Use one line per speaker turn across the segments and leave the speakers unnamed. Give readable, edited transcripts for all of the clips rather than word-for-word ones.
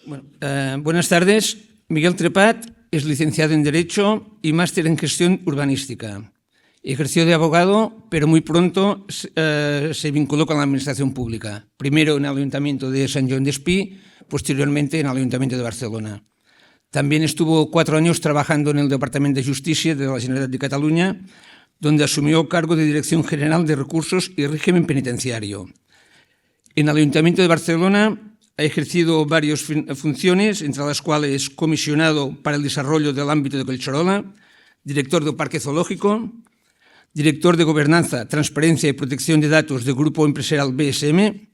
Buenas tardes. Miguel Trepat es licenciado en Derecho y máster en Gestión Urbanística. Ejerció de abogado, pero muy pronto se vinculó con la administración pública. Primero en el Ayuntamiento de Sant Joan d'Espí, posteriormente en el Ayuntamiento de Barcelona. También estuvo 4 años trabajando en el Departamento de Justicia de la Generalitat de Cataluña, donde asumió cargo de Dirección General de Recursos y Régimen Penitenciario. En el Ayuntamiento de Barcelona ha ejercido varias funciones, entre las cuales comisionado para el desarrollo del ámbito de Collserola, director del Parque Zoológico, director de Gobernanza, Transparencia y Protección de Datos del Grupo Empresarial BSM.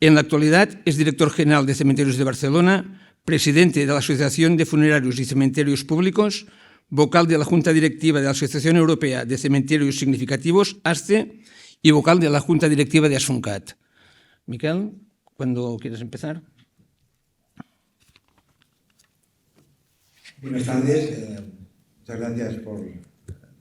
En la actualidad es director general de Cementerios de Barcelona, presidente de la Asociación de Funerarios y Cementerios Públicos, vocal de la Junta Directiva de la Asociación Europea de Cementerios Significativos, ASCE, y vocal de la Junta Directiva de Asuncat. Miquel, cuando quieras empezar.
Buenas tardes, muchas gracias por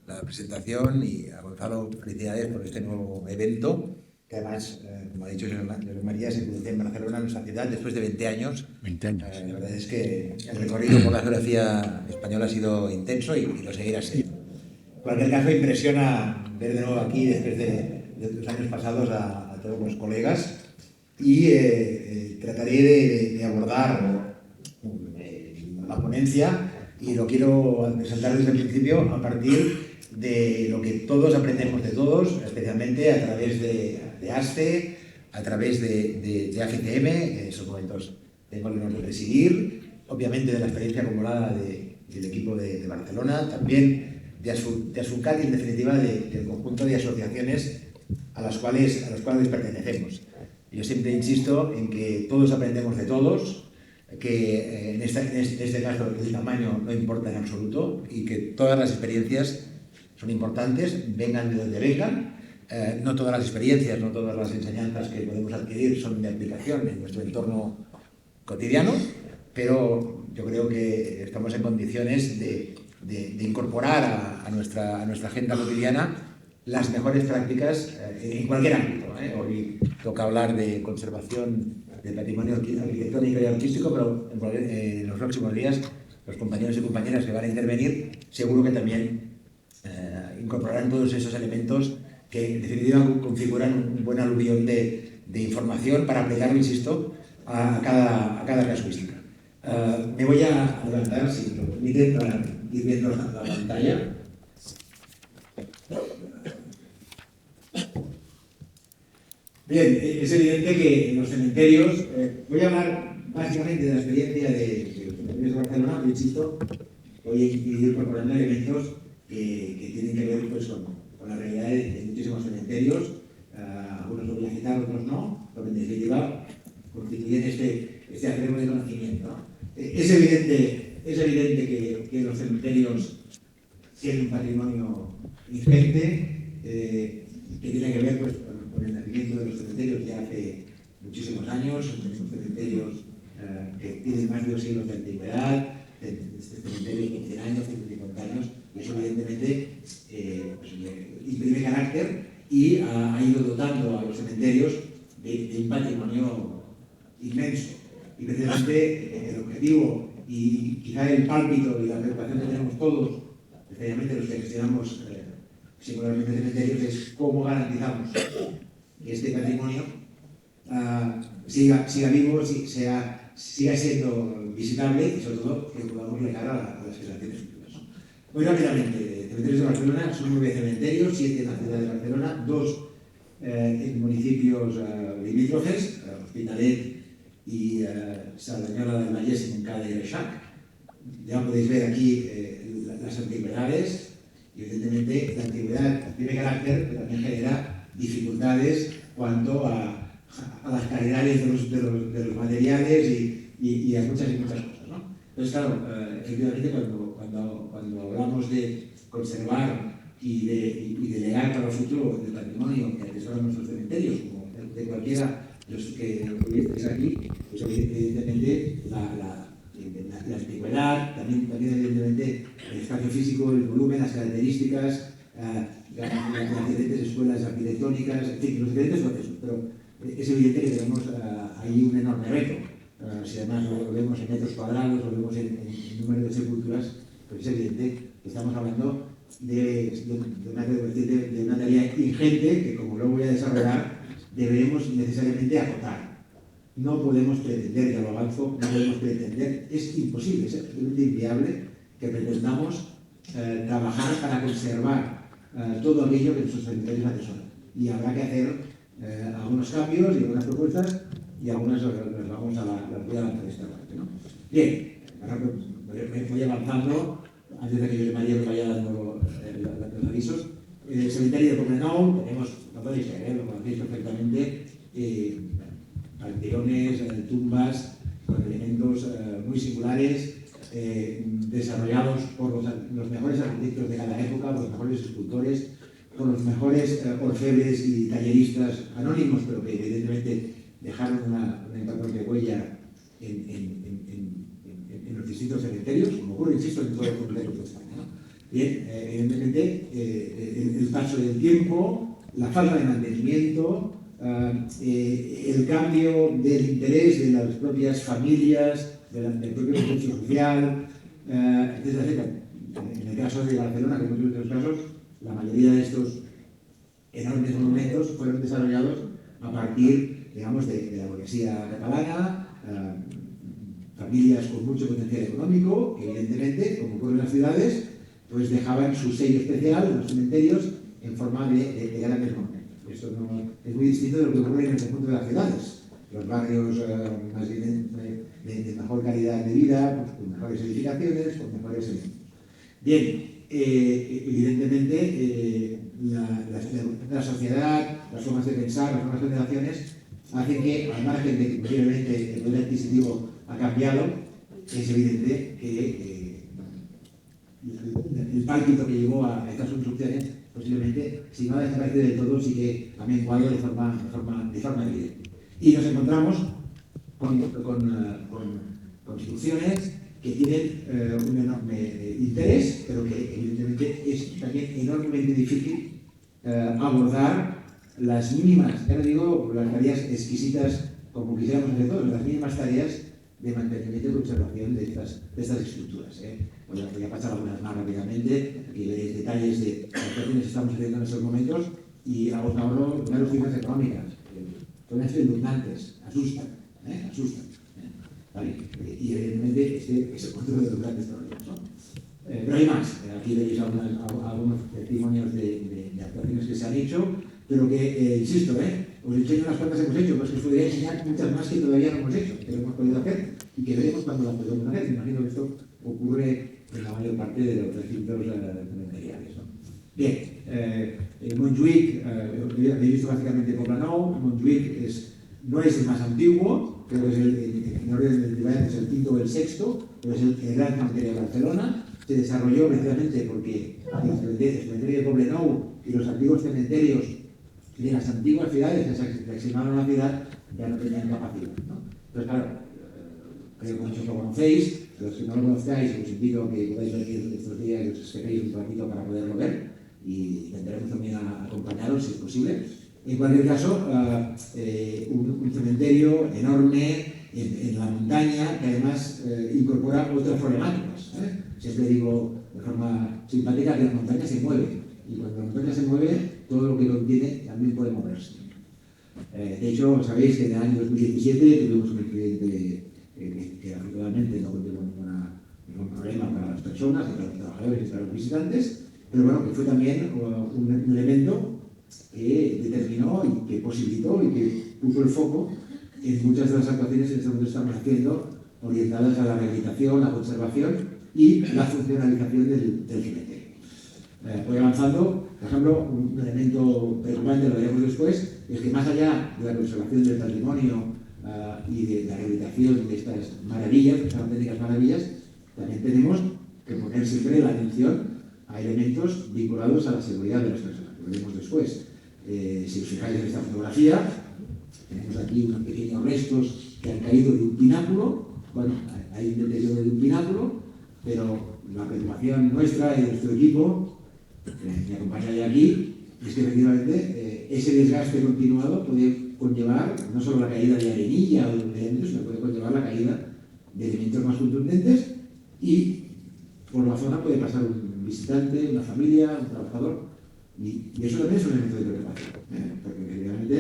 la presentación y a Gonzalo, felicidades por este nuevo evento, que además, como ha dicho José María, se produce en Barcelona, en nuestra ciudad, después de 20 años.
20 años.
La verdad es que el recorrido por la geografía española ha sido intenso y lo seguirá siendo. En cualquier caso, impresiona ver de nuevo aquí, después de los años pasados, a todos los colegas y trataré de abordar la ponencia y lo quiero presentar desde el principio a partir de lo que todos aprendemos de todos, especialmente a través de ASCE, a través de AFCM, que en estos momentos tengo el honor de presidir, obviamente de la experiencia acumulada del equipo de Barcelona, también de Asuncat y en definitiva del conjunto de asociaciones a las cuales pertenecemos. Yo siempre insisto en que todos aprendemos de todos, que en este caso el tamaño no importa en absoluto y que todas las experiencias son importantes, vengan de donde vengan. No todas las experiencias, no todas las enseñanzas que podemos adquirir son de aplicación en nuestro entorno cotidiano, pero yo creo que estamos en condiciones de incorporar a nuestra agenda cotidiana las mejores prácticas en cualquier ámbito. Hoy toca hablar de conservación del patrimonio arquitectónico y artístico, pero en los próximos días los compañeros y compañeras que van a intervenir seguro que también incorporarán todos esos elementos que en definitiva configuran un buen aluvión de información para aplicarlo, insisto, a cada casuística. Me voy a adelantar, si me lo permiten, para ir viendo la pantalla. Bien, es evidente que en los cementerios, voy a hablar básicamente de la experiencia de los cementerios de Barcelona, pero insisto, voy a ir incorporando elementos que tienen que ver pues, con la realidad de muchísimos cementerios, algunos los voy a citar, otros no, pero en definitiva constituyen este acervo de conocimiento, ¿no? Es evidente que los cementerios tienen un patrimonio ingente, que tiene que ver pues, con el nacimiento de los cementerios ya hace muchísimos años. Tenemos cementerios que tienen más de 2 siglos de antigüedad, cementerios de 100 años, 150 años, y eso evidentemente pues, imprime carácter y ha ido dotando a los cementerios de un patrimonio inmenso. Y precisamente el objetivo y quizá el pálpito y la preocupación que tenemos todos, especialmente los que gestionamos singularmente cementerios, es cómo garantizamos que este patrimonio siga vivo, siga siendo visitable y sobre todo que podamos llegar a las generaciones futuras. Muy rápidamente, cementerios de Barcelona, son 9 cementerios, 7 en la ciudad de Barcelona, 2 en municipios limítrofes, Hospitalet y Cerdanyola del Vallès, Montcada y Reixac. Ya podéis ver aquí las antigüedades. Y evidentemente la antigüedad tiene carácter, pero también genera dificultades cuanto a las calidades de los materiales y a muchas cosas, ¿no? Entonces, claro, efectivamente cuando hablamos de conservar y de legar para el futuro el patrimonio que atesoran nuestros cementerios, como de cualquiera de los que estéis aquí, pues evidentemente la antigüedad, también evidentemente el espacio físico, el volumen, las características, las diferentes escuelas arquitectónicas, en fin, los diferentes procesos, pero es evidente que tenemos ahí un enorme reto. si además lo vemos en metros cuadrados, lo vemos en número de sepulturas, pues es evidente que estamos hablando de una tarea ingente que, como luego voy a desarrollar, debemos necesariamente acotar. No podemos pretender, ya lo avanzo, no podemos pretender, es imposible, es absolutamente inviable que pretendamos trabajar para conservar todo aquello que nuestros cementerios atesoran. Y habrá que hacer algunos cambios y algunas propuestas, y algunas las vamos a voy a avanzar esta parte, ¿no? Bien, me voy avanzando, antes de que Josep María me vaya dando los avisos. El cementerio de Poblenou, tenemos, lo podéis ver, lo conocéis perfectamente, panteones, tumbas con elementos muy singulares, desarrollados por los mejores arquitectos de cada época, por los mejores escultores, por los mejores orfebres y talleristas anónimos, pero que evidentemente dejaron una importante huella en los distintos cementerios, como ocurre, insisto, en todo el complejo de España, ¿no? Bien, evidentemente, el paso del tiempo, la falta de mantenimiento, el cambio del interés de las propias familias, del propio contexto social, etcétera, etcétera. En el caso de Barcelona, como en otros casos, la mayoría de estos enormes monumentos fueron desarrollados a partir, digamos, de la burguesía catalana, familias con mucho potencial económico, que evidentemente, como ocurre en las ciudades, pues dejaban su sello especial en los cementerios en forma de grandes monumentos. Esto no, es muy distinto de lo que ocurre en el conjunto de las ciudades. Los barrios más bien de mejor calidad de vida, pues, con mejores edificaciones, con mejores elementos. Bien, evidentemente la sociedad, las formas de pensar, las nuevas generaciones hacen que, al margen de que posiblemente el poder adquisitivo ha cambiado, es evidente que el pálpito que llevó a estas construcciones, posiblemente, si no ha desaparecido del todo, sí que ha menguado de forma evidente. Y nos encontramos con construcciones que tienen un enorme interés, pero que evidentemente es también enormemente difícil abordar las mínimas, ya no digo las tareas exquisitas como quisiéramos hacer todos, las mínimas tareas de mantenimiento y conservación de estas estructuras. Voy a pasar algunas más rápidamente, aquí veréis detalles de las actuaciones que estamos haciendo en estos momentos, y ahorro claro cifras económicas, son espeluznantes, asustan. Vale. Y evidentemente este es el punto de los grandes problemas, ¿no? Pero hay más. Aquí veis algunos testimonios de actuaciones que se han hecho, pero que, insisto, os enseño unas cuantas que hemos hecho, pues que os podría enseñar muchas más que todavía no hemos hecho, que no hemos podido hacer y que veremos cuando las podemos hacer. Me imagino que esto ocurre en la mayor parte de los recintos cementeriales, ¿no? Bien, Montjuïc, he visto básicamente Poblenou. Montjuïc no es el más antiguo, pero es en orden del debate es el quinto o el sexto, pero es el gran cementerio de Barcelona. Se desarrolló precisamente porque el cementerio de Poblenou y los antiguos cementerios de las antiguas ciudades que se aproximaron a la ciudad ya no tenían capacidad, ¿no? Entonces, claro, creo que muchos lo conocéis, pero si no lo conozcáis, os invito a que podáis venir estos días y os esperéis un ratito para poderlo ver, y intentaremos también acompañaros si es posible. En cualquier caso, un cementerio enorme en la montaña, que además incorpora otras problemáticas. Siempre digo de forma simpática que la montaña se mueve, y cuando la montaña se mueve, todo lo que lo contiene también puede moverse. De hecho, sabéis que en el año 2017 tuvimos un incidente que afortunadamente no conllevó ningún problema para las personas, para los trabajadores y para los visitantes, pero bueno, que fue también un elemento que determinó y que posibilitó y que puso el foco en muchas de las actuaciones que en este momento estamos haciendo, orientadas a la rehabilitación, la conservación y la funcionalización del cementerio. Voy avanzando. Por ejemplo, un elemento preocupante, lo veremos después, es que más allá de la conservación del patrimonio y de la rehabilitación de estas maravillas, estas auténticas maravillas, también tenemos que poner siempre la atención a elementos vinculados a la seguridad de las personas. Lo veremos después. Si os fijáis en esta fotografía, tenemos aquí unos pequeños restos que han caído de un pináculo. Bueno, hay un deterioro de un pináculo, pero la preocupación nuestra y de nuestro equipo, que me acompaña de aquí, es que efectivamente ese desgaste continuado puede conllevar no solo la caída de arenilla o de elementos, sino puede conllevar la caída de elementos más contundentes y por la zona puede pasar un visitante, una familia, un trabajador, y eso también es un elemento de preocupación, porque realmente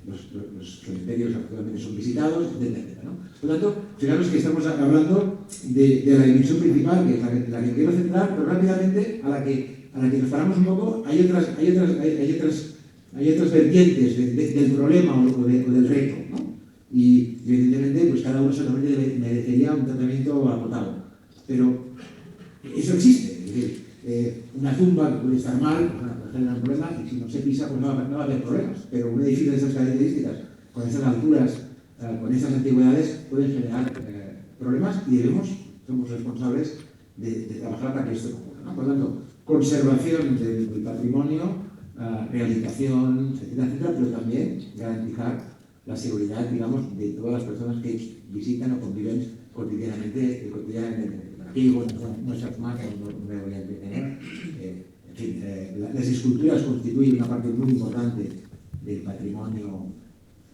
los cementerios actualmente son visitados, etcétera, ¿no? Por lo tanto, fijaros que estamos hablando de la dimensión principal, que es la que quiero centrar, pero rápidamente a la que nos paramos un poco, hay otras vertientes del problema o del reto, ¿no? Y evidentemente pues cada uno solamente merecería un tratamiento acotado. Pero eso existe, es decir, una tumba que puede estar mal, puede generar un problema, y si no se pisa, pues no va a haber problemas. Pero un edificio de esas características, con esas alturas, con esas antigüedades, pueden generar problemas y somos responsables de trabajar para que esto no ocurra, ¿no? Por lo tanto, conservación del patrimonio, rehabilitación, etcétera, etcétera, pero también garantizar la seguridad, digamos, de todas las personas que visitan o conviven cotidianamente. Aquí, bueno, nuestras marcas no me voy a entretener. En fin, las esculturas constituyen una parte muy importante del patrimonio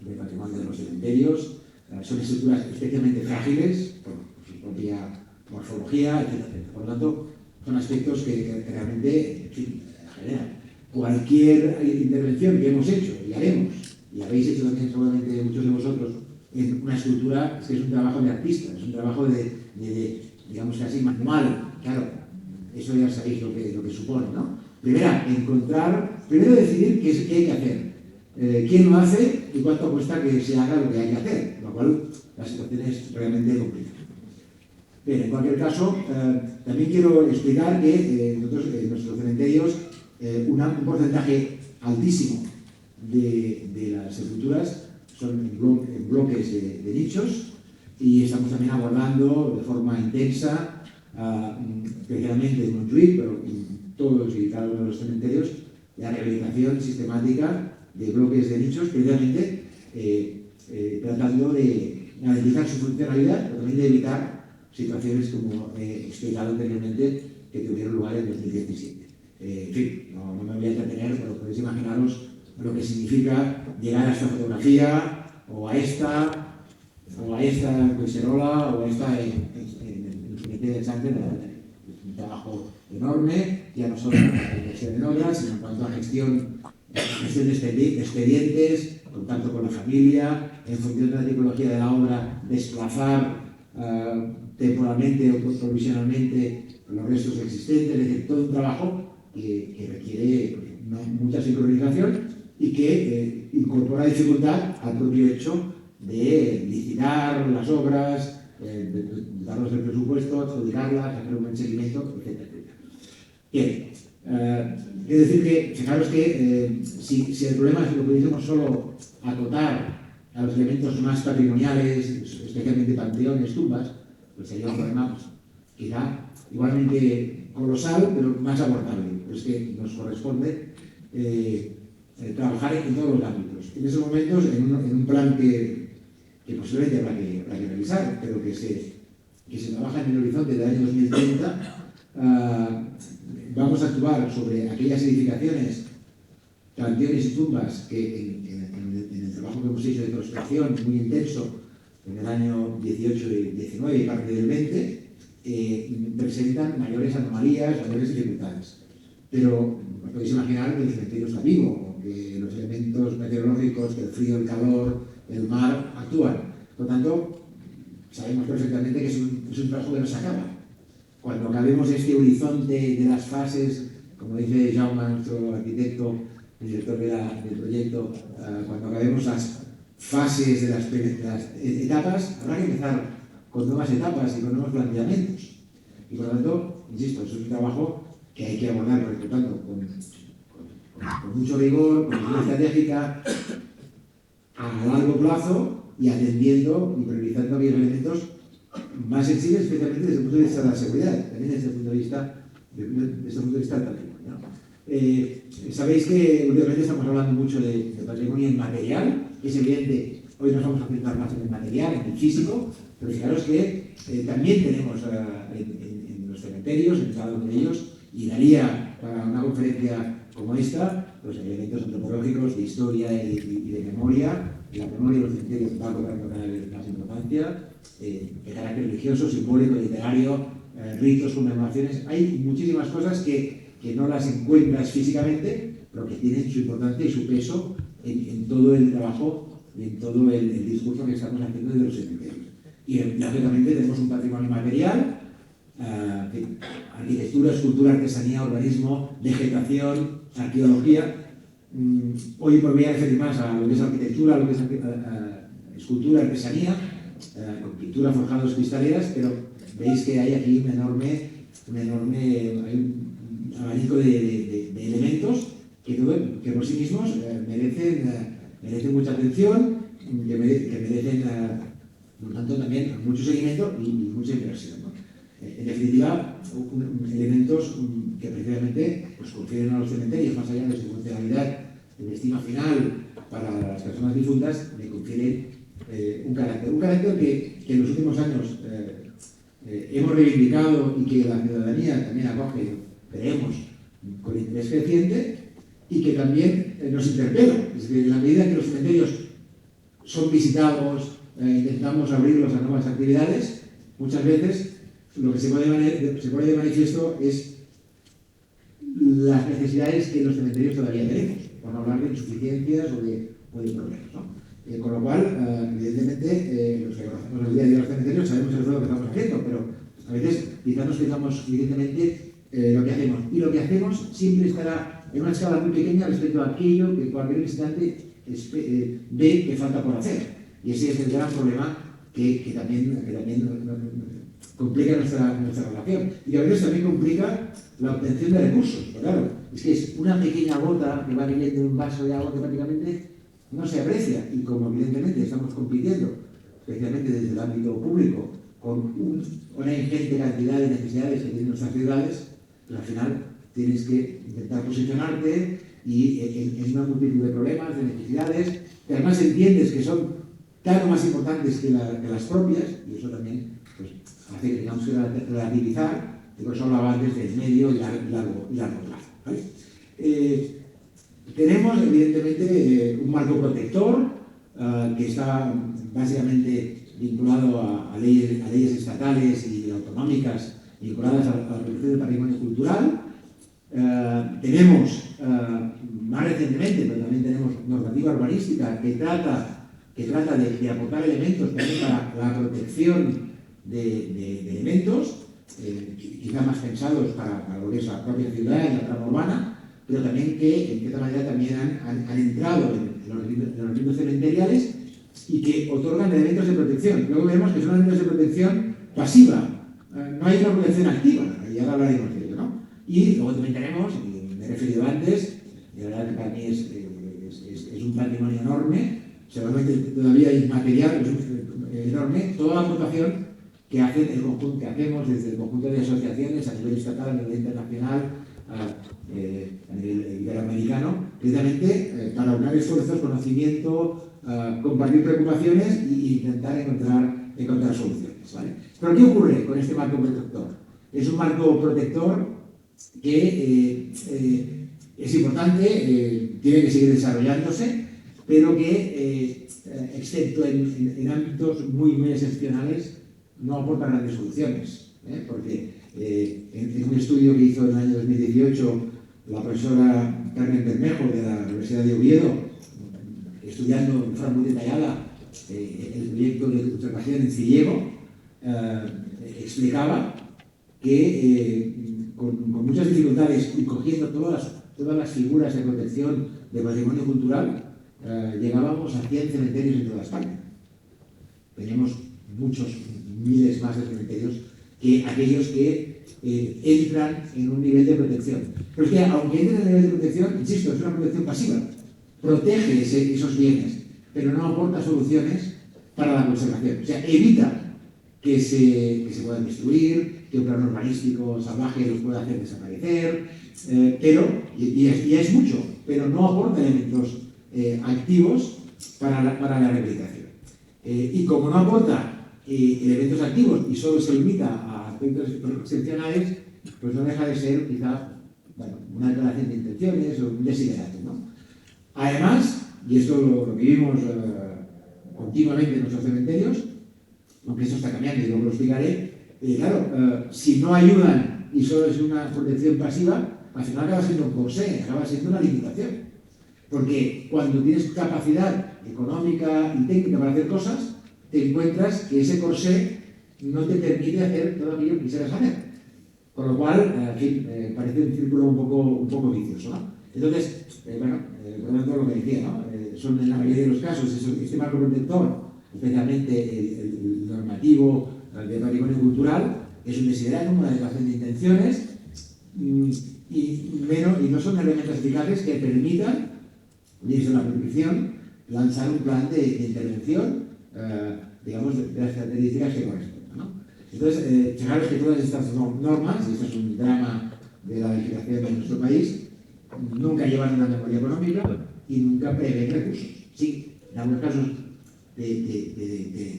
de los cementerios. Son estructuras especialmente frágiles por su propia morfología, etcétera, etcétera. Por lo tanto, son aspectos que realmente, en fin, generan. Cualquier intervención que hemos hecho y haremos, y habéis hecho también seguramente muchos de vosotros, en una escultura, es que es un trabajo de artista, es un trabajo de digamos casi manual. Claro, eso ya sabéis lo que supone, ¿no? Primero decidir qué hay que hacer, quién lo hace y cuánto cuesta que se haga lo que hay que hacer, lo cual la situación es realmente complicada. Bien, en cualquier caso, también quiero explicar que nosotros en nuestros cementerios un porcentaje altísimo de las sepulturas son en bloques de nichos, y estamos también abordando de forma intensa, especialmente en Montjuïc, pero en todos y cada uno de los cementerios, la rehabilitación sistemática de bloques de nichos, precisamente tratando de garantizar su funcionalidad, pero también de evitar situaciones como he explicado anteriormente que tuvieron lugar en 2017. En fin, no me voy a entretener, pero podéis imaginaros lo que significa llegar a esta fotografía, o a esta en Collserola, o a esta en el cementerio de Xanten. Es un trabajo enorme, ya no solo en la inversión en obras, sino en cuanto a gestión de expedientes, contacto con la familia, en función de la tipología de la obra, desplazar temporalmente o provisionalmente los restos existentes. Es decir, todo un trabajo que requiere mucha sincronización y que incorpora dificultad al propio hecho de licitar las obras, darnos el presupuesto, adjudicarlas, hacer un buen seguimiento, etcétera, etcétera. Bien, quiero decir que, fijaros que si el problema es que lo pudiésemos solo acotar a los elementos más patrimoniales, especialmente panteones, tumbas, pues sería un problema quizá igualmente colosal, pero más abordable. Es que nos corresponde trabajar en todos los ámbitos. En esos momentos, en un plan que posiblemente habrá que revisar, pero que se trabaja en el horizonte del año 2030, vamos a actuar sobre aquellas edificaciones, panteones y tumbas que en el trabajo que hemos hecho de prospección muy intenso en el año 18 y 19 y parte del 20, presentan mayores anomalías, mayores dificultades. Pero podéis imaginar que el cementerio está vivo, que los elementos meteorológicos, que el frío, el calor, el mar actúan. Por lo tanto, sabemos perfectamente que es un trabajo que no se acaba. Cuando acabemos este horizonte de las fases, como dice Jaume, nuestro arquitecto, el director del proyecto, cuando acabemos las fases de las etapas, habrá que empezar con nuevas etapas y con nuevos planteamientos. Y por lo tanto, insisto, eso es un trabajo que hay que abordar, por lo tanto, con mucho rigor, con visión estratégica, a largo plazo, y atendiendo y priorizando aquellos elementos más sensibles, especialmente desde el punto de vista de la seguridad, también desde el punto de vista del patrimonio. Sabéis que últimamente estamos hablando mucho de patrimonio inmaterial, que es evidente, hoy nos vamos a centrar más en el material, en el físico, pero fijaros que también tenemos en los cementerios, en cada uno de ellos, y daría para una conferencia como esta, pues elementos antropológicos, de historia y de memoria, que la memoria de los cementerios va a cobrar cada vez más importancia, de carácter religioso, simbólico, literario, ritos, conmemoraciones. Hay muchísimas cosas que no las encuentras físicamente, pero que tienen su importancia y su peso en todo el trabajo y en todo el discurso que estamos haciendo desde los cementerios. Y lógicamente tenemos un patrimonio material, arquitectura, escultura, artesanía, urbanismo, vegetación, arqueología. Hoy me voy a referir más a lo que es arquitectura, a lo que es escultura, artesanía, con pintura, forjados, cristaleras, pero veis que hay aquí un enorme abanico de elementos que por sí mismos merecen mucha atención, que merecen, por tanto, también mucho seguimiento y mucha inversión, ¿no? En definitiva, elementos que precisamente pues, confieren a los cementerios, más allá de su funcionalidad, de destino final para las personas difuntas, le confieren un carácter que en los últimos años hemos reivindicado y que la ciudadanía también acoge, creemos, con interés creciente, y que también nos interpela. Es decir, en la medida que los cementerios son visitados, intentamos abrirlos a nuevas actividades, muchas veces lo que se pone de manifiesto es las necesidades que los cementerios todavía tenemos, por no hablar de insuficiencias o de problemas, ¿no? Con lo cual, evidentemente, los que conocemos el día a día de los cementerios sabemos el esfuerzo que estamos haciendo, pero a veces quizás nos fijamos evidentemente lo que hacemos. Y lo que hacemos siempre estará en una escala muy pequeña respecto a aquello que cualquier visitante ve que falta por hacer. Y ese es el gran problema que también complica nuestra relación. Y que a veces también complica la obtención de recursos. Pero claro, es que es una pequeña gota que va cayendo en un vaso de agua que prácticamente no se aprecia. Y como evidentemente estamos compitiendo, especialmente desde el ámbito público, con una ingente cantidad de necesidades que tienen nuestras ciudades, pues al final tienes que intentar posicionarte y en una multitud de problemas, de necesidades, que además entiendes que son tanto más importantes que las propias, y eso también pues, hace que tengamos que relativizar, y por eso hablaba antes del medio y largo plazo, ¿vale? Tenemos, evidentemente, un marco protector que está básicamente vinculado a leyes estatales y autonómicas vinculadas a la protección del patrimonio cultural. Tenemos, más recientemente, pero también tenemos normativa urbanística que trata de aportar elementos también para la protección de elementos, quizá más pensados para lo que es la propia ciudad y la trama urbana, pero también que, en cierta manera, también han entrado en los libros cementeriales y que otorgan elementos de protección. Luego vemos que son elementos de protección pasiva, no hay una protección activa, y ahora hablaremos de ello, ¿no? Y luego también tenemos, y me he referido antes, y la verdad que para mí es un patrimonio enorme, seguramente todavía inmaterial, es enorme, toda la aportación que hacemos desde el conjunto de asociaciones a nivel estatal, a nivel internacional, a nivel iberoamericano, precisamente para aunar esfuerzos, conocimiento, compartir preocupaciones e intentar encontrar soluciones, ¿vale? Pero ¿qué ocurre con este marco protector? Es un marco protector que es importante, tiene que seguir desarrollándose, pero que, excepto en ámbitos muy excepcionales, no aporta grandes soluciones, porque en un estudio que hizo en el año 2018 la profesora Carmen Bermejo de la Universidad de Oviedo, estudiando de forma muy detallada el proyecto de observación en Cillego, explicaba que con muchas dificultades y cogiendo todas las figuras de protección del patrimonio cultural, llegábamos a 100 cementerios en toda España. Teníamos muchos miles más de cementerios que aquellos que entran en un nivel de protección. Pero es que aunque entren en el nivel de protección, insisto, es una protección pasiva, protege esos bienes, pero no aporta soluciones para la conservación. O sea, evita que se puedan destruir, que un plan urbanístico salvaje los pueda hacer desaparecer, pero, y es mucho, pero no aporta elementos activos para la rehabilitación. Y como no aporta elementos activos y solo se limita a aspectos excepcionales, pues no deja de ser quizá una declaración de intenciones o un desideratum, ¿no? Además, y esto lo vivimos continuamente en nuestros cementerios, aunque esto está cambiando y luego lo explicaré. Claro, si no ayudan y solo es una protección pasiva, al final acaba siendo un corsé, acaba siendo una limitación. Porque cuando tienes capacidad económica y técnica para hacer cosas, te encuentras que ese corsé no te permite hacer todo aquello que quisieras hacer. Con lo cual, en fin, parece un círculo un poco vicioso, ¿no? Entonces, recordando lo que decía, ¿no? Son en la mayoría de los casos este marco protector, especialmente el normativo de patrimonio cultural, es un desiderátum, una declaración de intenciones, y no son herramientas eficaces que permitan, desde la prescripción, lanzar un plan de intervención, digamos, de las características que correspondan, ¿no? Entonces, fijaros que todas estas normas, y esto es un drama de la legislación de nuestro país, nunca llevan una memoria económica y nunca prevén recursos. Sí, en algunos casos te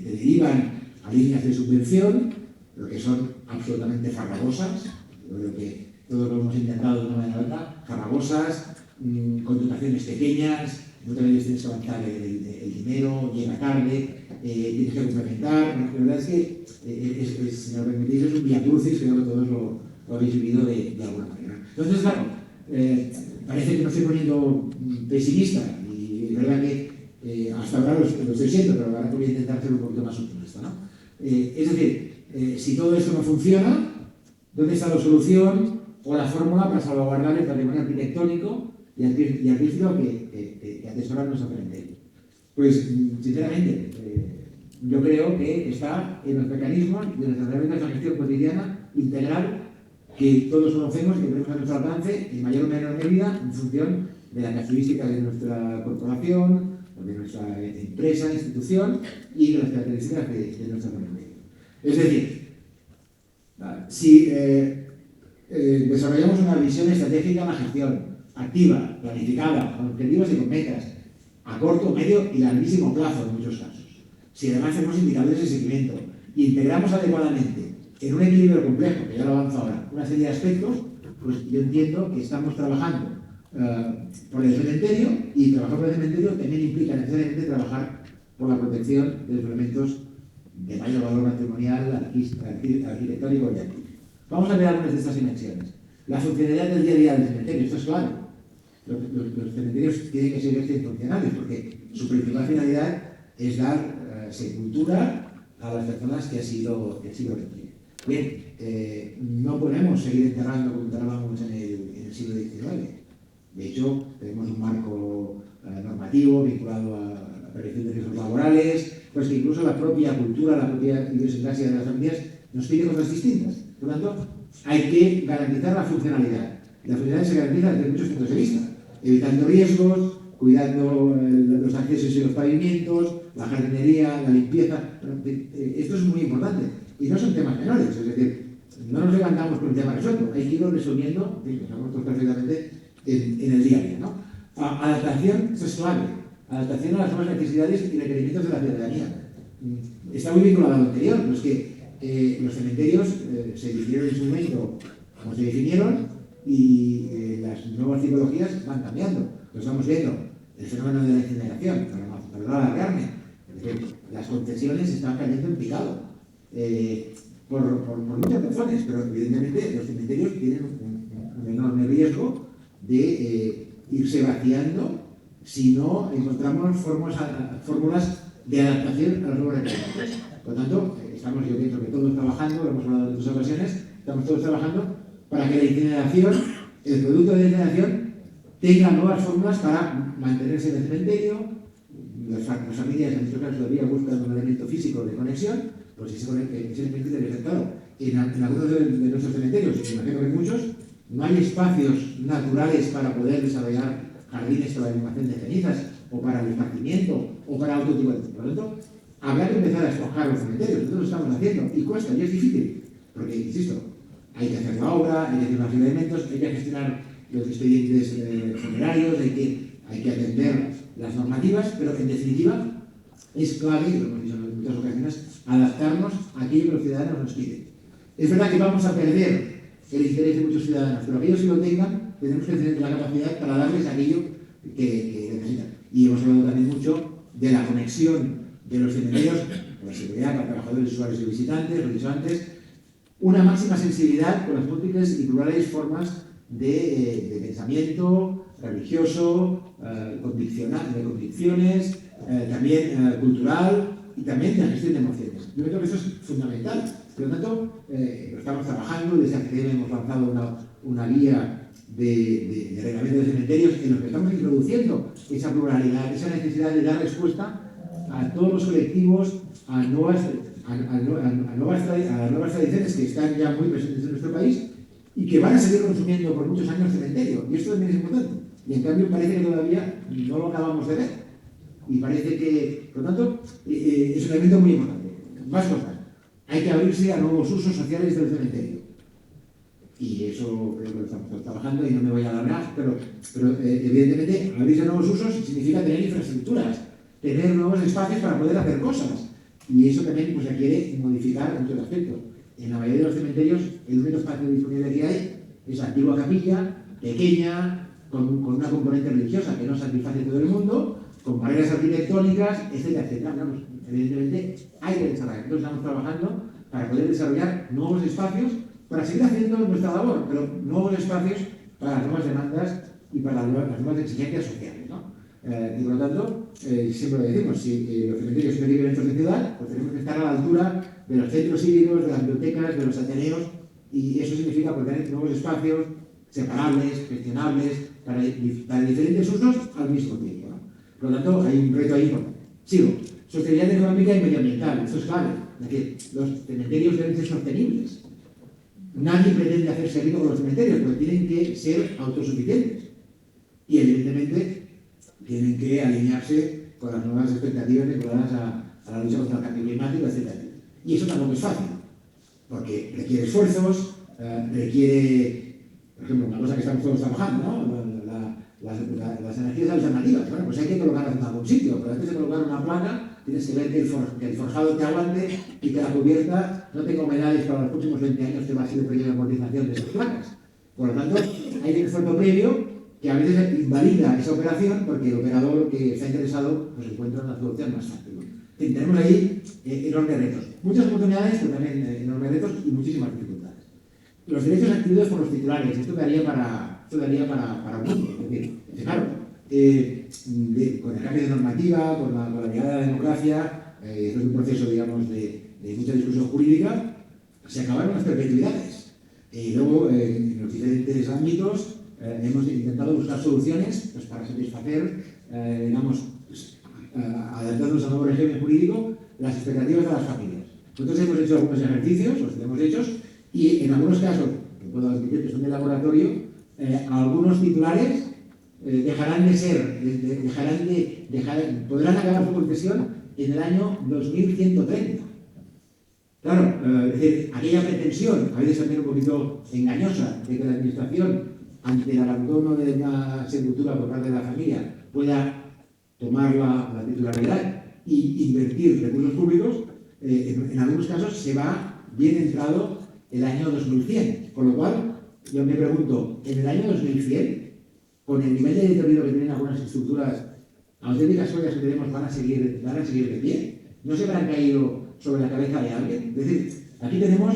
derivan a líneas de subvención, lo que son absolutamente farragosas, lo que todos lo hemos intentado de una manera u otra, farragosas, con dotaciones pequeñas, muchas veces tienes que avanzar el dinero, llega tarde, tienes que complementar. La verdad es que, si me lo permitís, es un vía crucis, creo que todos lo habéis vivido de alguna manera. Entonces, claro, parece que me estoy poniendo pesimista, y es verdad que hasta ahora lo estoy siendo, pero ahora voy a intentar ser un poquito más optimista, ¿no? Es decir, si todo esto no funciona, ¿dónde está la solución o la fórmula para salvaguardar el patrimonio arquitectónico y artístico que atesora nuestro cementerio? Pues, sinceramente, yo creo que está en los mecanismos de nuestras herramientas de gestión cotidiana integral que todos conocemos, que tenemos a nuestro alcance, en mayor o menor medida, en función de las características de nuestra corporación, de nuestra empresa, institución y de las características de nuestro cementerio. Es decir, si desarrollamos una visión estratégica de la gestión, activa, planificada, con objetivos y con metas, a corto, medio y larguísimo plazo en muchos casos, si además hacemos indicadores de seguimiento, integramos adecuadamente en un equilibrio complejo, que ya lo avanzo ahora, una serie de aspectos, pues yo entiendo que estamos trabajando por el cementerio, y trabajar por el cementerio también implica necesariamente trabajar por la protección de los elementos de mayor valor patrimonial, arquitectónico y artístico. Vamos a ver algunas de estas dimensiones. La funcionalidad del día a día del cementerio, esto es clave. Los cementerios tienen que ser funcionales porque su principal finalidad es dar sepultura a las personas que así lo requieren. Bien, no podemos seguir enterrando como enterrábamos en el siglo XIX. De hecho, tenemos un marco normativo vinculado a la prevención de riesgos laborales, pues que incluso la propia cultura, la propia idiosincrasia de las familias nos pide cosas distintas. Por lo tanto, hay que garantizar la funcionalidad. Y la funcionalidad se garantiza desde muchos puntos de vista, evitando riesgos, cuidando los accesos y los pavimentos, la jardinería, la limpieza. Esto es muy importante. Y no son temas menores, es decir, no nos levantamos con el tema resuelto, hay que irlo resolviendo, y lo sabemos todos perfectamente, en el día a día, ¿no? Adaptación, eso es clave. Adaptación a las nuevas necesidades y requerimientos de la ciudadanía. Está muy vinculado a lo anterior, pero es que los cementerios se definieron en su momento como se definieron, y las nuevas tipologías van cambiando. Lo estamos viendo, el fenómeno de la incineración, para alargarme, es decir, las concesiones están cayendo en picado, por muchas razones, pero evidentemente los cementerios tienen un enorme riesgo de irse vaciando si no encontramos fórmulas de adaptación a los nuevos requerimientos. Por lo tanto, yo pienso que todos trabajando, lo hemos hablado en otras ocasiones, estamos todos trabajando para que la incineración, el producto de la incineración, tenga nuevas fórmulas para mantenerse en el cementerio. Las familias, en nuestro caso, todavía buscan un elemento físico de conexión, pues ese elemento debe ser claro. En algunos de nuestros cementerios, me imagino que en muchos, no hay espacios naturales para poder desarrollar jardines para la animación de cenizas, o para el esparcimiento, o para otro tipo de... Por lo tanto, habrá que empezar a escoger los cementerios. Nosotros lo estamos haciendo, y cuesta, y es difícil, porque, insisto, hay que hacer la obra, hay que hacer una serie de elementos, hay que gestionar los expedientes funerarios, hay que atender las normativas, pero en definitiva es clave, y lo hemos dicho en muchas ocasiones, adaptarnos a aquello que los ciudadanos nos piden. Es verdad que vamos a perder el interés de muchos ciudadanos, pero aquellos que lo tengan, tenemos que tener la capacidad para darles aquello que necesitan. Y hemos hablado también mucho de la conexión de los cementerios, por la seguridad para trabajadores, usuarios y visitantes, lo he dicho antes, una máxima sensibilidad con las múltiples y plurales formas de pensamiento religioso, de convicciones, también cultural y también de la gestión de emociones. Yo creo que eso es fundamental. Por lo tanto, lo estamos trabajando, desde ACCM hemos lanzado una guía de reglamento de cementerios en los que estamos introduciendo esa pluralidad, esa necesidad de dar respuesta a todos los colectivos, a nuevas tradiciones que están ya muy presentes en nuestro país y que van a seguir consumiendo por muchos años cementerio. Y esto también es importante. Y en cambio parece que todavía no lo acabamos de ver. Y parece que, por lo tanto, es un elemento muy importante. Más cosas. Hay que abrirse a nuevos usos sociales del cementerio. Y eso creo que lo estamos trabajando y no me voy a alargar, pero evidentemente abrirse a nuevos usos significa tener infraestructuras, tener nuevos espacios para poder hacer cosas. Y eso también pues, requiere modificar muchos aspectos. En la mayoría de los cementerios, el único espacio disponible que hay es la antigua capilla, pequeña, con una componente religiosa que no satisface a todo el mundo, con barreras arquitectónicas, etcétera, etcétera. Pues, evidentemente hay que desarrollar. Nosotros estamos trabajando para poder desarrollar nuevos espacios para seguir haciendo nuestra labor, pero nuevos espacios para las nuevas demandas y para las nuevas exigencias sociales, ¿no? Y por lo tanto, siempre lo decimos, si los cementerios son eventos de ciudad, pues tenemos que estar a la altura de los centros cívicos, de las bibliotecas, de los ateneos, y eso significa pues, tener nuevos espacios separables, gestionables, para diferentes usos al mismo tiempo, ¿no? Por lo tanto, hay un reto ahí importante. Sigo. Sostenibilidad económica y medioambiental, eso es clave. Es decir, los cementerios deben ser sostenibles. Nadie pretende hacerse rico con los cementerios, pero tienen que ser autosuficientes. Y evidentemente tienen que alinearse con las nuevas expectativas vinculadas a la lucha contra el cambio climático, etc. Y eso tampoco es fácil, porque requiere esfuerzos, requiere, por ejemplo, una cosa que estamos todos trabajando, ¿no? Las energías alternativas. Bueno, pues hay que colocarlas en algún sitio, pero antes de colocar una placa tienes que ver que el forjado te aguante y que la cubierta no tenga humedades para los próximos 20 años que va a ser el periodo de amortización de esas placas. Por lo tanto, hay un esfuerzo previo que a veces invalida esa operación porque el operador que está interesado pues encuentra una solución más fácil. Tenemos ahí enormes retos. Muchas oportunidades, pero también enormes retos y muchísimas dificultades. Los derechos adquiridos por los titulares, esto daría para un mundo. Es decir, claro, con el cambio de normativa, con la llegada de la democracia, es un proceso, digamos, de mucha discusión jurídica, se acabaron las perpetuidades. Y luego, en los diferentes ámbitos, hemos intentado buscar soluciones pues, para satisfacer, digamos, pues, adaptarnos al nuevo régimen jurídico, las expectativas de las familias. Nosotros hemos hecho algunos ejercicios, los tenemos hechos, y en algunos casos, que puedo admitir que son de laboratorio, algunos titulares podrán acabar su concesión en el año 2130. Claro, es decir, aquella pretensión, a veces también un poquito engañosa, de que la administración, ante el abandono de una sepultura por parte de la familia, pueda tomar la titularidad y invertir recursos públicos, en algunos casos se va bien entrado el año 2100. Con lo cual, yo me pregunto, en el año 2100, con el nivel de deterioro que tienen algunas estructuras, auténticas joyas que tenemos van a seguir de pie. No se habrán caído sobre la cabeza de alguien. Es decir, aquí tenemos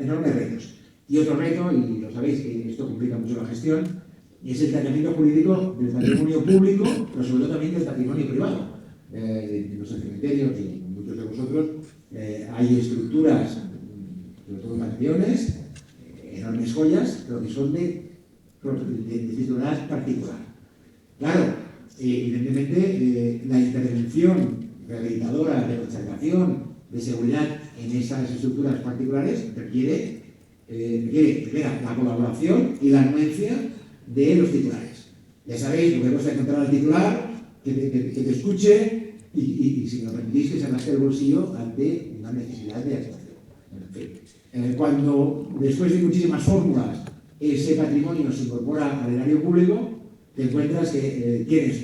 enormes retos. Y otro reto, y lo sabéis que esto complica mucho la gestión, es el tratamiento jurídico del patrimonio público, pero sobre todo también del patrimonio privado. En los cementerios y muchos de vosotros hay estructuras, sobre todo mansiones, enormes joyas, pero que son de titularidad particular. Claro, evidentemente la intervención rehabilitadora, de conservación, de seguridad en esas estructuras particulares requiere la colaboración y la anuencia de los titulares. Ya sabéis, lo que vamos a encontrar al titular, que te escuche y si me lo permitís, que se rasque el bolsillo ante una necesidad de actuación. En fin, cuando después de muchísimas fórmulas ese patrimonio se incorpora al erario público, te encuentras que tienes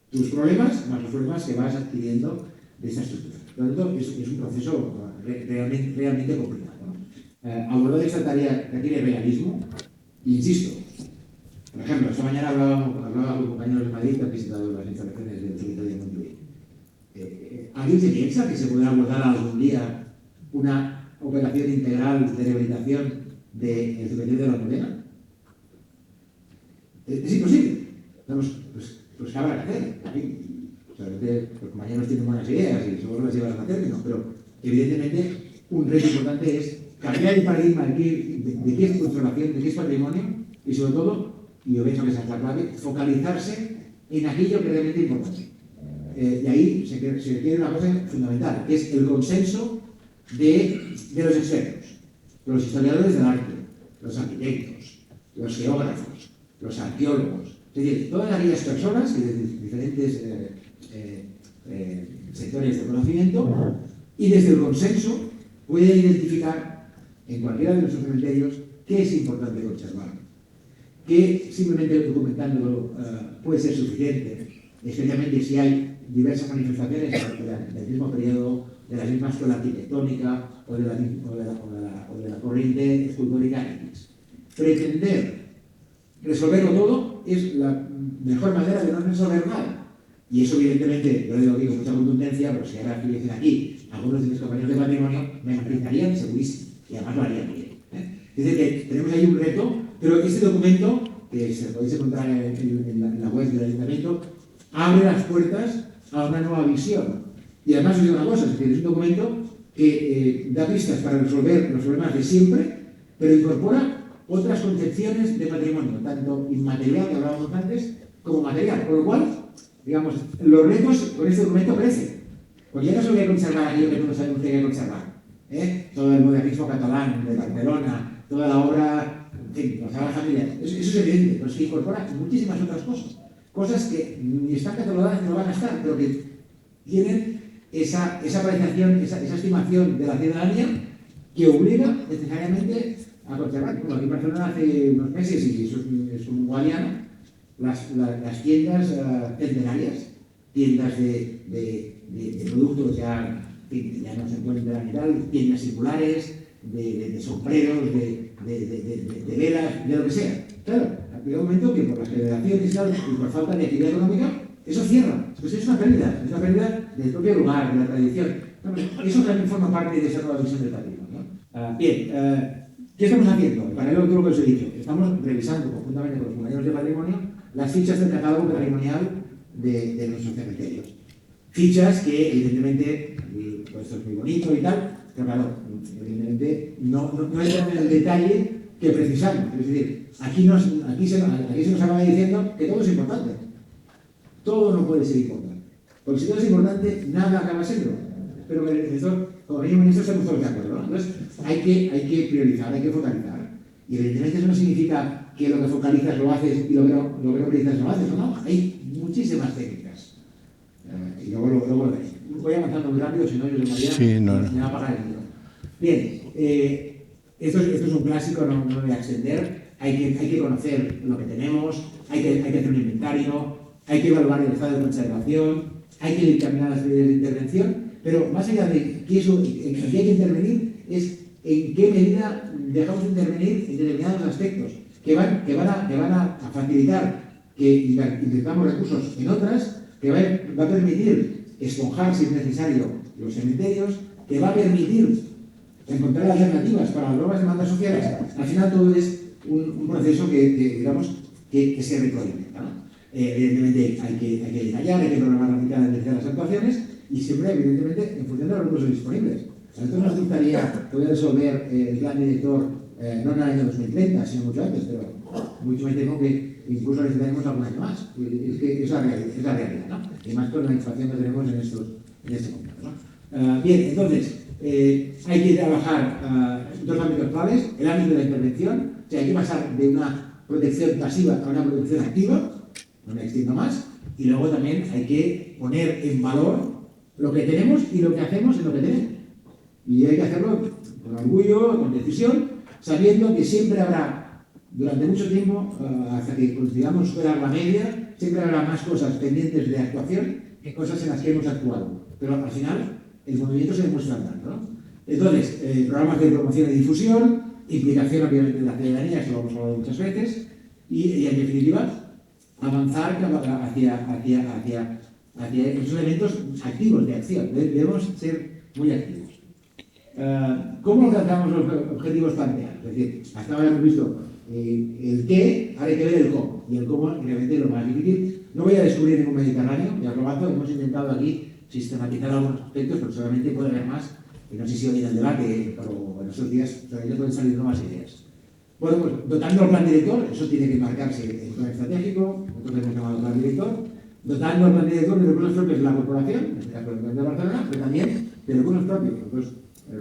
tus problemas más los problemas que vas adquiriendo de esa estructura. Por lo tanto, es un proceso realmente complicado, ¿no? Abordar esta tarea requiere realismo, e insisto, Por ejemplo, esta mañana hablaba con compañeros de Madrid que han visitado las instalaciones del territorio de Montjuic. ¿Alguien se piensa que se podrá abordar algún día una operación integral de rehabilitación del cementerio de la Almudena? Es imposible. Pues ¿qué habrá que hacer? Seguramente los compañeros tienen buenas ideas y seguro las llevan a término, pero evidentemente un reto importante es cambiar el paradigma de qué es conservación, de qué es patrimonio y sobre todo, y yo pienso que esa es la clave, focalizarse en aquello que realmente es importante. Y ahí se requiere una cosa fundamental, que es el consenso de los expertos, los historiadores del arte, los arquitectos, los geógrafos, los arqueólogos, es decir, todas aquellas personas que desde diferentes sectores de conocimiento y desde el consenso pueden identificar en cualquiera de nuestros cementerios qué es importante conservar, que simplemente documentándolo puede ser suficiente, especialmente si hay diversas manifestaciones del mismo periodo, de la misma escuela arquitectónica o de la corriente escultórica X. Pretender resolverlo todo es la mejor manera de no resolver nada. Y eso, evidentemente, yo lo digo con mucha contundencia, pero si ahora estuviesen aquí algunos de mis compañeros de patrimonio, me enfrentarían segurísimo, y además lo harían bien. Es decir, que tenemos ahí un reto, pero este documento, que se podéis encontrar en la web del Ayuntamiento, abre las puertas a una nueva visión. Y además os digo una cosa, es decir, es un documento que da pistas para resolver los problemas de siempre, pero incorpora otras concepciones de patrimonio, tanto inmaterial, que hablábamos antes, como material. Por lo cual, digamos, los retos con este documento crecen. Porque ya no se voy a conservar aquello que todos sabemos que hay que conservar. Todo el modernismo catalán de Barcelona, toda la obra, en fin, la Sagrada Familia. Eso es evidente, pero es que incorpora muchísimas otras cosas. Cosas que ni están catalogadas ni lo van a estar, pero que tienen esa apreciación, esa estimación de la ciudadanía que obliga necesariamente a conservar. Como aquí en Barcelona hace unos meses, y eso es un guadiano, las tiendas centenarias, tiendas de productos ya no se encuentran y tal, tiendas circulares, de sombreros, de velas, de lo que sea. Claro, llega un momento que por las generaciones y por falta de actividad económica, eso cierra. Pues es una pérdida del propio lugar, de la tradición. Eso también forma parte de esa nueva visión del patrimonio. Bien, ¿qué estamos haciendo? En paralelo a todo lo que os he dicho, estamos revisando conjuntamente con los compañeros de patrimonio las fichas del catálogo patrimonial de nuestros cementerios. Fichas que, evidentemente, pues esto es muy bonito y tal, pero claro, evidentemente no entran en el detalle que precisamos. Es decir, aquí se nos acaba diciendo que todo es importante. Todo no puede ser importante. Porque si todo es importante, nada acaba siendo. Pero como primer ministro estamos todos de acuerdo, ¿no? Entonces, hay que priorizar, hay que focalizar. Y evidentemente eso no significa que lo que focalizas lo haces y lo que no priorizas lo haces, ¿no? Hay muchísimas técnicas. Y luego lo veréis. Voy avanzando muy rápido, si no, yo me va a apagar el micro. Bien, esto es un clásico, no me voy a extender. Hay que conocer lo que tenemos, hay que hacer un inventario, hay que evaluar el estado de conservación, hay que determinar las medidas de intervención, pero más allá de que eso, en qué hay que intervenir, es en qué medida dejamos de intervenir en determinados aspectos que van a facilitar que invirtamos recursos en otras, que va a permitir esponjar, si es necesario, los cementerios, que va a permitir encontrar alternativas para las nuevas demandas sociales. Al final todo es un proceso que se retroalimenta, ¿no? Evidentemente hay que detallar, hay que programar la mitad de las actuaciones y siempre, evidentemente, en función de los recursos disponibles. A nosotros nos gustaría poder resolver el plan director no en el año 2030, sino mucho antes, pero mucho me temo que incluso necesitaremos algún año más. Es que es la realidad, ¿no? Y más con la inflación que tenemos en este momento, ¿no? Bien, entonces, hay que trabajar dos ámbitos claves: el ámbito de la intervención, o sea, hay que pasar de una protección pasiva a una protección activa, no me extiendo más, y luego también hay que poner en valor lo que tenemos y lo que hacemos en lo que tenemos. Y hay que hacerlo con orgullo, con decisión, sabiendo que siempre habrá, durante mucho tiempo, hasta que consigamos superar la media, siempre habrá más cosas pendientes de actuación que cosas en las que hemos actuado. Pero al final, el movimiento se demuestra andando, ¿no? Entonces, programas de promoción y difusión, implicación obviamente de la ciudadanía, esto lo hemos hablado muchas veces, Y en definitiva, avanzar hacia esos elementos activos de acción. Debemos ser muy activos. ¿Cómo alcanzamos los objetivos planteados? Es decir, hasta ahora hemos visto el qué, ahora hay que ver el cómo. Y el cómo realmente es lo más difícil. No voy a descubrir ningún Mediterráneo, ya lo avanzo, hemos intentado aquí sistematizar algunos aspectos, pero seguramente puede haber más, y no sé si hoy en el debate o en estos días seguramente pueden salir nuevas ideas. Bueno, pues dotando al plan director, eso tiene que marcarse en el plan estratégico, nosotros hemos llamado plan director, dotando al plan director de recursos propios de la corporación, en este caso el plan de Barcelona, pero también de recursos propios. Nosotros,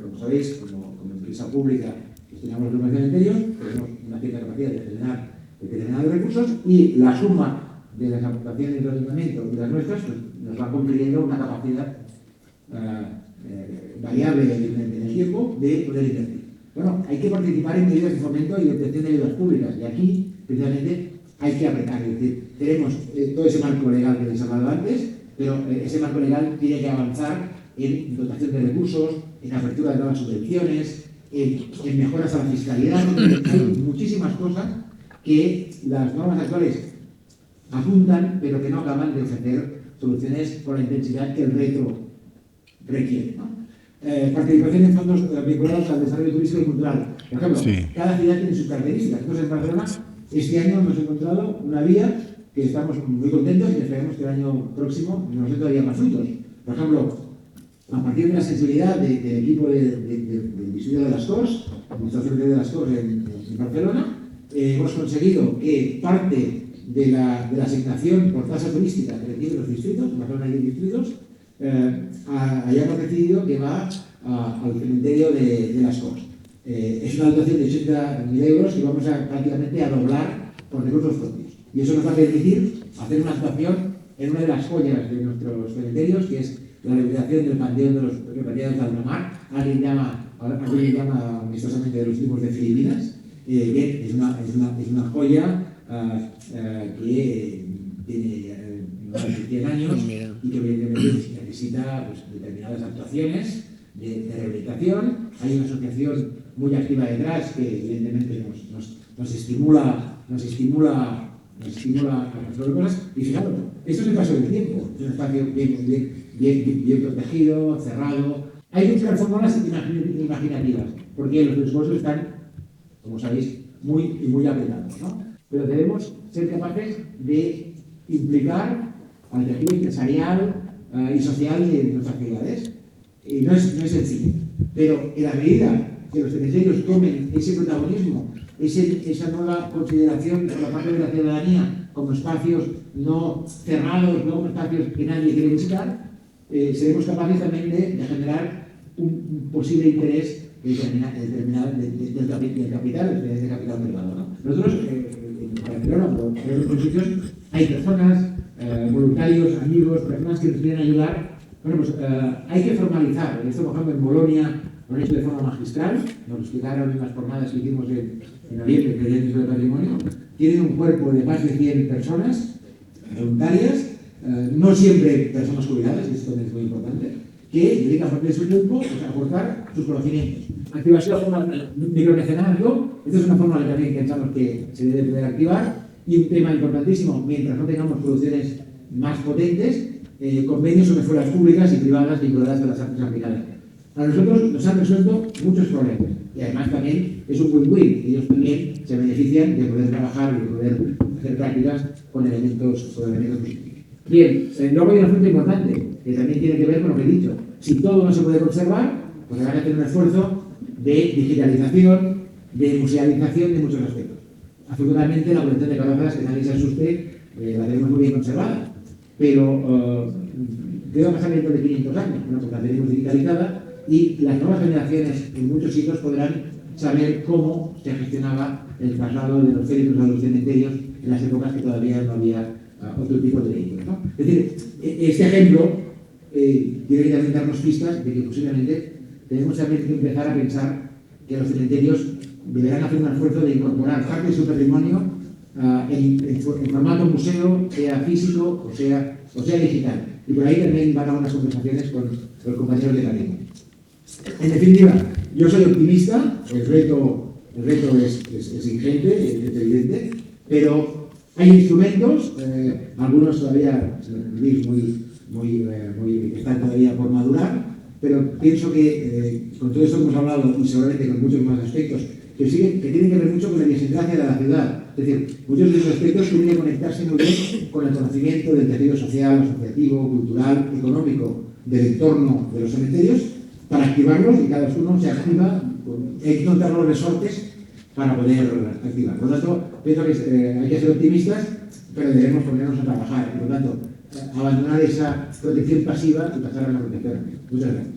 como sabéis, como empresa pública, gestionamos los cementerios, tenemos una cierta capacidad de gestionar determinados recursos y la suma de las aportaciones del ayuntamiento y las nuestras pues, nos va confiriendo una capacidad variable en el tiempo de poder invertir. Bueno, hay que participar en medidas de fomento y de obtención de ayudas públicas y aquí, precisamente, hay que apretar. Es decir, tenemos todo ese marco legal que les he hablado antes, pero ese marco legal tiene que avanzar en dotación de recursos, en apertura de nuevas subvenciones, en mejoras a la fiscalidad. Hay muchísimas cosas que las normas actuales apuntan, pero que no acaban de ofrecer soluciones con la intensidad que el reto requiere, ¿no? Participación en fondos vinculados al desarrollo turístico y cultural. Por ejemplo, cada ciudad tiene sus características. Nosotros en Barcelona este año hemos encontrado una vía que estamos muy contentos y esperamos que el año próximo nos dé todavía más frutos. Por ejemplo, a partir de la sensibilidad del equipo del Distrito de las Corts, Administración de las Corts en Barcelona, hemos conseguido que parte de la asignación por tasa turística que reciben los distritos, en Barcelona hay distritos, hayamos decidido que va al cementerio de las Corts. Es una dotación de 80.000 euros que vamos prácticamente a doblar por recursos propios. Y eso nos va a permitir hacer una actuación en una de las joyas de nuestros cementerios, que es la rehabilitación del panteón de los repatriados de Altamar. Alguien llama amistosamente de los tipos de Filipinas. Bien, es una joya que tiene más de 100 años y que evidentemente necesita pues, determinadas actuaciones de rehabilitación. Hay una asociación muy activa detrás que evidentemente nos estimula a hacer cosas. Y fijaros, esto es el paso del tiempo. Es un espacio bien protegido, cerrado. Hay que buscar fórmulas imaginativas, porque los presupuestos están, como sabéis, muy apretados, ¿no? Pero debemos ser capaces de implicar al tejido empresarial y social de nuestras ciudades. No es sencillo, pero en la medida que los cementerios tomen ese protagonismo, esa nueva consideración por la parte de la ciudadanía como espacios no cerrados, no como espacios que nadie quiere visitar, seremos capaces también de generar un posible interés del capital privado, ¿no? Nosotros, en Barcelona, en otros sitios, hay personas, voluntarios, amigos, personas que nos quieren ayudar. Bueno, pues hay que formalizar. Esto, por ejemplo, en Bolonia lo han hecho de forma magistral. Nos lo explicaron en las jornadas que hicimos en noviembre, que es el del Patrimonio. Tienen un cuerpo de más de 100 personas voluntarias, no siempre personas jubiladas, y esto también es muy importante, que dedican parte de su tiempo a aportar sus conocimientos. Activación micromecenazgo, esta es una forma que también pensamos que se debe poder activar. Y un tema importantísimo, mientras no tengamos producciones más potentes, convenios sobre escuelas públicas y privadas vinculadas a las artes aplicadas. A nosotros nos han resuelto muchos problemas y además también es un win-win. Ellos también se benefician de poder trabajar y de poder hacer prácticas con elementos positivos. Bien, luego hay un asunto importante que también tiene que ver con lo que he dicho. Si todo no se puede conservar, pues habrá que hacer un esfuerzo de digitalización, de musealización de muchos aspectos. Afortunadamente, la colección de cabezas, que nadie se asuste, la tenemos muy bien conservada. Pero ¿qué va a pasar dentro de 500 años? Bueno, pues la tenemos digitalizada y las nuevas generaciones en muchos sitios podrán saber cómo se gestionaba el traslado de los féretros a los cementerios en las épocas que todavía no había otro tipo de vehículos, ¿no? Es decir, este ejemplo tiene que también darnos pistas de que posiblemente tenemos también que empezar a pensar que los cementerios deberán hacer un esfuerzo de incorporar parte de su patrimonio en formato museo, sea físico o sea digital. Y por ahí también van a unas conversaciones con los compañeros de patrimonio. En definitiva, yo soy optimista, el reto es ingente, es evidente. Pero hay instrumentos, algunos todavía que están todavía por madurar, pero pienso que con todo esto que hemos hablado y seguramente con muchos más aspectos que tienen que ver mucho con la idiosincrasia de la ciudad. Es decir, muchos de esos aspectos tienen que conectarse muy bien con el conocimiento del tejido social, asociativo, cultural, económico del entorno de los cementerios para activarlos y cada uno se activa, hay que encontrar los resortes para poder activar. Por lo tanto, pienso que hay que ser optimistas, pero debemos ponernos a trabajar y, por lo tanto, abandonar esa protección pasiva y pasar a la protección. Muchas gracias.